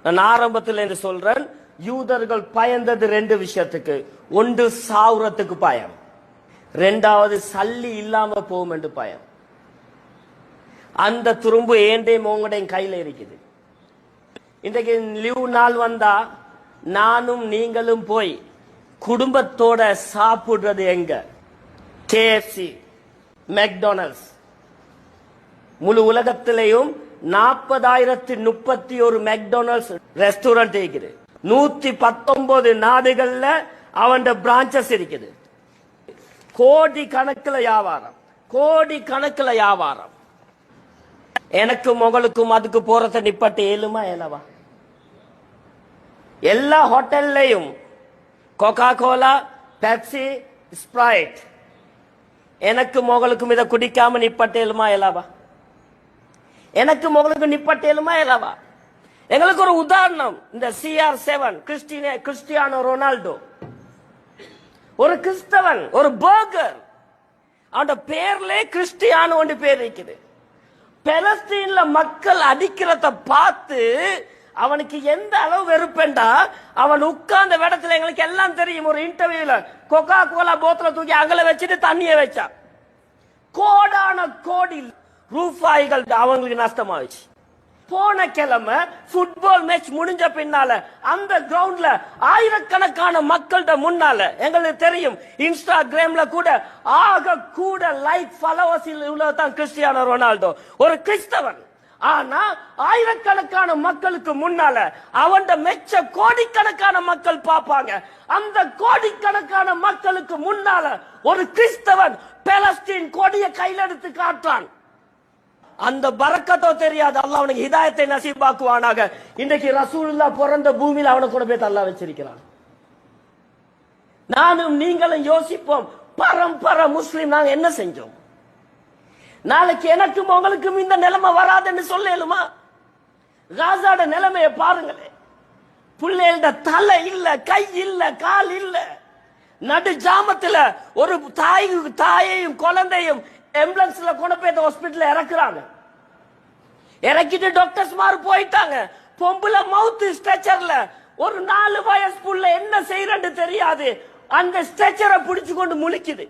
நான் ஆரம்பத்தில் என்று சொல்றேன், யூதர்கள் பயந்தது ரெண்டு விஷயத்துக்கு. ஒன்று சாவுறதுக்கு பயம், ரெண்டாவது சல்லி இல்லாம போகும் என்று பயம். அந்த துரும்பு ஏண்டையும் உங்களுடைய கையில இருக்குது. இன்றைக்கு லீவ் நாள் வந்தா நானும் நீங்களும் போய் குடும்பத்தோட சாப்பிடுறது எங்க? KFC, McDonald's. முழு உலகத்திலேயும் 40,031 மெக்டொனால்ட்ஸ் ரெஸ்டாரண்ட் இருக்குது. 119 நாடுகள்ல அவன் பிரான்சஸ் இருக்குது. கோடி கணக்குல வியாபாரம், கோடி கணக்குல வியாபாரம். எனக்கும் உங்களுக்கும் அதுக்கு போறத நிப்பட்டு ஏழுமா ஏலவா? எல்லா ஹோட்டல்லையும் கோகா கோலா, பெப்சி, ஸ்ப்ரைட். எனக்கும் உங்களுக்கும் இதை குடிக்காம நிப்பட்டு ஏழுமா ஏலாவா? எனக்கும் உங்களுக்கு நிப்பட்டு ஏழுமா ஏலாவா? எங்களுக்கு ஒரு உதாரணம், இந்த CR7 கிறிஸ்டியானோ ரொனால்டோ, ஒரு கிறிஸ்தவன், ஒரு பர்கர், அவன் பேர்ல கிறிஸ்டியானோ பேர் இருக்குது. பலஸ்தீன்ல மக்கள் அடிக்கிறத பார்த்து அவனுக்கு எந்த அளவு வெறுப்பேண்டா, அவன் உட்கார்ந்த இடத்துல எங்களுக்கு எல்லாம் தெரியும். ஒரு இன்டர்வியூல கொக்கா கோலா போத்தல தூக்கி அங்கல வச்சுட்டு தண்ணிய வச்சான். கோடான கோடி ரூபாய்கள் அவங்களுக்கு நஷ்டமாயிடுச்சு. போன கிழமை ஃபுட்பால் மேட்ச் முடிஞ்ச பின்னால அந்த கிரவுண்ட்ல ஆயிரக்கணக்கான மக்கள்கிட்ட முன்னால எங்களுக்கு தெரியும், இன்ஸ்டாகிராம்ல கூட ஆக கூட லைக் ஃபாலோவர்ஸ் உள்ளதான் கிறிஸ்டியானோ ரொனால்டோ, ஒரு கிறிஸ்தவன். ஆனா ஆயிரக்கணக்கான மக்களுக்கு முன்னால அவன் மெச்ச கோடிக்கணக்கான மக்கள் பார்ப்பாங்க. அந்த கோடிக்கணக்கான மக்களுக்கு முன்னால ஒரு கிறிஸ்தவன் பலஸ்தீன் கொடிய கையில் எடுத்து காட்டான். அந்த பரக்கத்தோ தெரியாது. அல்லாஹ் அவனுக்கு ஹிதாயத்தை நசீபாக்குவானாக. இன்றைக்கு ரசூலுல்லாஹ் பிறந்த பூமியில அவனை கூட போய் அல்லாஹ் வச்சிருக்கிறான். நானும் நீங்களும் யோசிப்போம், பரம்பரை முஸ்லிம் நாங்க என்ன செஞ்சோம்? நாளைக்கு எனக்கும் உங்களுக்கும் இந்த நிலைமை வராதுன்னு சொல்லலுமா? காசாட நிலைமையை பாருங்களேன். பிள்ளைகள தலை இல்ல, கை இல்ல, கால் இல்ல. நடு ஜாமத்துல ஒரு தாயையும் குழந்தையும் ஆம்புலன்ஸ்ல கொண்டு போய் ஹாஸ்பிட்டல் இறக்குறாங்க. இறக்கிட்டு டாக்டர்ஸ் மாறு போயிட்டாங்க. பொம்புல மவுத் ஸ்ட்ரெச்சர்ல ஒரு 4 வயசு புள்ள என்ன செய்யறன்னு தெரியாது, அந்த ஸ்ட்ரெச்சரை பிடிச்சு கொண்டு முழிக்குது.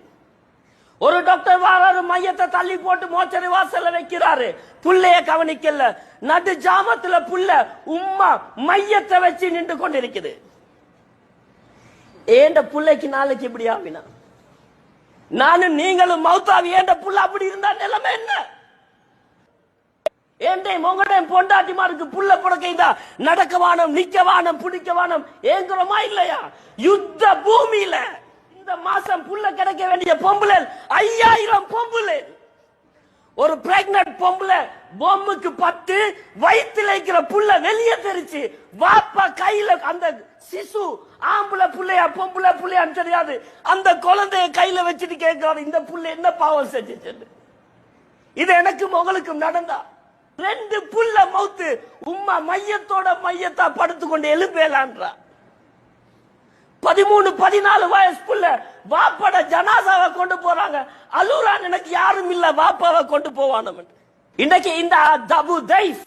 ஒரு டாக்டர் வாராரு, மையத்தை தள்ளி போட்டு மோச்சரி வாசல்ல வைக்கிறாரு, புள்ளைய கவனிக்கல. நடு ஜாமத்துல புள்ள உம்மா மையத்தை வச்சு நின்று கொண்டு இருக்குது. ஏண்ட புள்ளைக்கு நாளைக்கு இப்படி ஆவினா, நானும் நீங்களும் மௌத்தாவி ஏண்ட புள்ள அப்படி இருந்தா நிலைமை என்ன? ஏண்டையும் உங்களையும் பொண்டாட்டிமாருக்கு புள்ள புடக்கைதா நடக்க வானம், நிக்க வானம், பிடிக்க வானம் ஏங்குறோமா இல்லையா? யுத்த பூமியில இந்த மாசம் புள்ள கிடைக்க வேண்டிய பொம்புல 5000 பொம்புல. ஒரு பிரெக்னன்ட் பொம்புல பொம்முக்கு 10 வயிற்றுல இருக்கிற புள்ள வெளியே தெரிச்சு, வாப்பா கையில அந்த சிசு ஆம்புல புள்ளையா பொம்புல புள்ளையான்னு தெரியாது, அந்த குழந்தைய கையில வச்சுட்டு கேட்கிறாரு, இந்த புள்ள என்ன பாவம் செஞ்சுச்சு? இது எனக்கும் உங்களுக்கும் நடந்தா? 2 புள்ள மவுத்து, உம்மா மையத்தோட மையத்தா படுத்துக்கொண்டு எழுப்பேலான்றா. 13-14 வயசு புள்ள வாப்பாட ஜனாசாவை கொண்டு போறாங்க. அலுரான், எனக்கு யாரும் இல்ல, வாப்பாவை கொண்டு போவானு. இன்னைக்கு இந்த அபு தைஃப்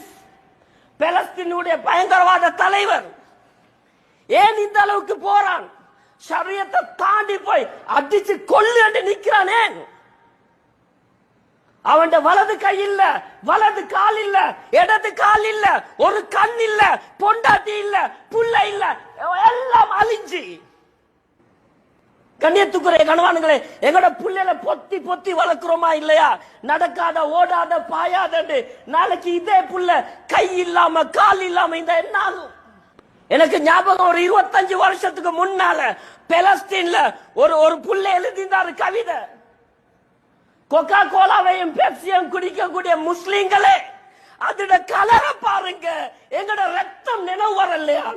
பலஸ்தீனுடைய பயங்கரவாத தலைவர் ஏன் இந்த அளவுக்கு போறான்? ஷரியத்தை தாண்டி போய் அடிச்சு கொல்லு என்று நிக்கிறானே. அவன் வலது கை இல்ல, வலது கால் இல்ல, இடது கால் இல்ல, ஒரு கண் இல்ல, பொண்டாட்டி இல்ல, புள்ள இல்ல, எல்லாம் அழிஞ்சு. கண்ணியத்துக்குரிய கணவான்களே, எங்கட புள்ளையில பொத்தி பொத்தி வளர்க்கிறோமா இல்லையா? நடக்காத, ஓடாத, பாயாத. நாளைக்கு இதே புள்ள கை இல்லாம கால் இல்லாம இந்த என்ன ஆகும்? எனக்கு ஞாபகம், ஒரு 25 வருஷத்துக்கு முன்னால பலஸ்தீன்ல ஒரு புள்ள எழுதினாரு கவிதை. கொக்கா கோலாவையும் பெப்சியும் குடிக்கக்கூடிய முஸ்லிம்களே, அதோட கலரை பாருங்க, எங்கட ரத்தம் நினைவு வரலையா?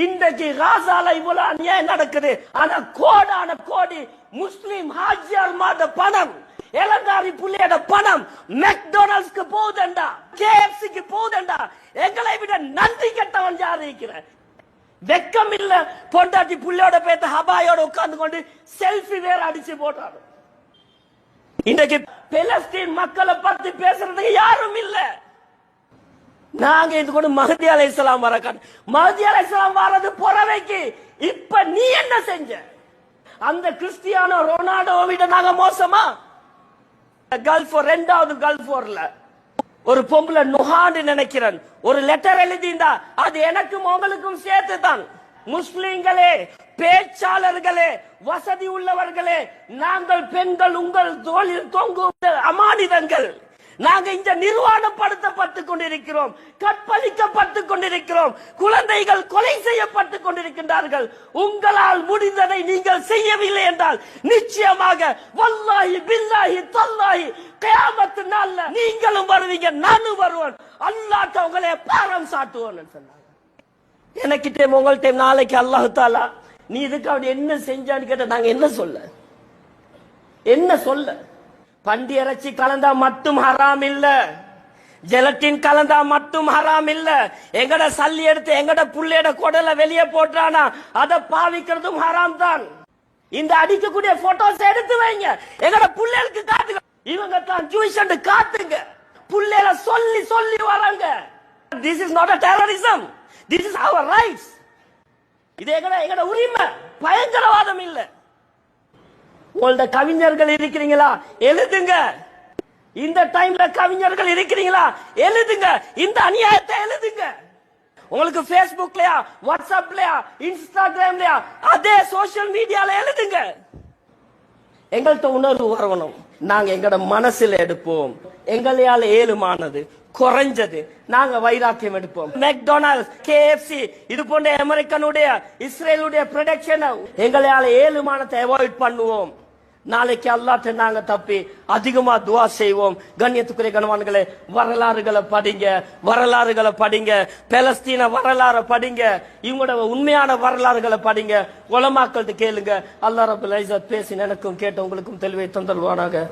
இன்றைக்கு காசால இவ்வளவு அநியாயம் நடக்குது. ஆனா கோடான கோடி முஸ்லிம் ஹாஜியார் மாத பணம், இளந்தாரி புள்ளையோட பணம் மெக்டொனால்ட்ஸ்க்கு போகுதுண்டா, கேஎஃப்சிக்கு போகுதுண்டா. எங்களை விட நன்றி கெட்டவன் யாரு இருக்கிற? வெக்கம் இல்ல. பொண்டாட்டி புள்ளையோட பேத்த ஹபாயோட உட்கார்ந்து கொண்டு செல்ஃபி வேற அடிச்சு போட்டாரு. இன்றைக்கு பலஸ்தீன் மக்களை பத்தி பேசுறதுக்கு யாரும் இல்ல. நாங்க இது கூட மஹதி அலைஹிஸ்ஸலாம் வரக்கான். மஹதி அலைஹிஸ்ஸலாம் வரது புறவைக்கு. இப்ப நீ என்ன செஞ்ச? அந்த கிறிஸ்டியானோ ரொனால்டோவிட நாங்க மோசமா? கல்ஃப் இரண்டாவது கல்ஃப் வார்ல ஒரு பொம்பளை நுஹான்னு நினைக்கிறேன் ஒரு லெட்டர் எழுதிந்தா அது எனக்கும் உங்களுக்கும் சேர்த்து தான். முஸ்லிம்களே, பேச்சாளர்களே, வசதி உள்ளவர்களே, நாங்கள் பெண்கள் உங்கள் தோளில் தொங்கும் அமானிதங்கள். நாங்க இந்த நிர்வாணப்படுத்தப்பட்டுக் கொண்டிருக்கிறோம், கற்பழிக்கப்பட்டுக் கொண்டிருக்கிறோம், குழந்தைகள் கொலை செய்யப்பட்டுக் கொண்டிருக்கின்றார்கள். உங்களால் முடிந்ததை நீங்கள் செய்யவில்லை என்றால் நிச்சயமாக வல்லாஹி பில்லாஹி தல்லாஹி கியாமத் நாள்ல நீங்களும் வருவீங்க, நானும் வருவேன். அல்லாஹ் உங்களை பாரம் சாட்டுவோன்னு சொன்னாங்க. எனக்கிட்டே உங்கள்கிட்ட நாளைக்கு அல்லாஹ் தாலா நீ இதுக்கு அப்படி என்ன செஞ்சான்னு கேட்ட நாங்க என்ன சொல்ல? என்ன சொல்ல? பண்டி இறைச்சி கலந்தா மட்டும் ஹராம் இல்ல, ஜெலட்டின் கலந்தா மட்டும் ஹராம் இல்ல. எங்கட சல்லி எடுத்து எங்கட புள்ளையோட குடல வெளியே போட்டானா அதை பாவிக்கிறதும் ஹராம் தான். இந்த அடிக்கக்கூடிய போட்டோஸ் எடுத்து வைங்க, எங்கட புள்ளைகளுக்கு காட்டுங்க. இவங்க தான் ஜூயிஷ் காட்டுங்க. புள்ளைல சொல்லி சொல்லி வராங்க. This is not a terrorism. This is our rights. இது எங்கட உரிமை, பயங்கரவாதம் இல்ல. உங்களோட கவிஞர்கள் இருக்கிறீங்களா? எழுதுங்க. இந்த டைம்ல கவிஞர்கள் இருக்கிறீங்களா? எழுதுங்க. இந்த அநியாயத்தை எழுதுங்க. உங்களுக்கு Facebookலயா, WhatsAppலயா, Instagramலயா, அதே சோஷியல் மீடியால எழுதுங்க. எங்கள்கிட்ட உணர்வு வரணும். நாங்க எங்கட மனசுல எடுப்போம். எங்களால ஏழுமானது குறைஞ்சது நாங்க வைராக்கியம் எடுப்போம். மெக்டொனால்ட்ஸ், KFC இது போன்ற அமெரிக்கனுடைய இஸ்ரேலுடைய ப்ரொடக்ஷன் எங்களால ஏழுமானத்தை அவாய்ட் பண்ணுவோம். நாளைக்கு அல்லாஹ்ட்ட நாங்க தப்பி அதிகமா துஆ செய்வோம். கண்ணியத்துக்குரிய கணவான்களே, வரலாறுகளை படிங்க, வரலாறுகளை படிங்க, பலஸ்தீன வரலாறு படிங்க, இவங்களோட உண்மையான வரலாறுகளை படிங்க, உலமாக்கள்கிட்ட கேளுங்க. அல்லாஹ் ரப்பல் இஸ்ஸத் பேசி எனக்கும் கேட்ட உங்களுக்கும் தெளிவை தந்தல்வானாக.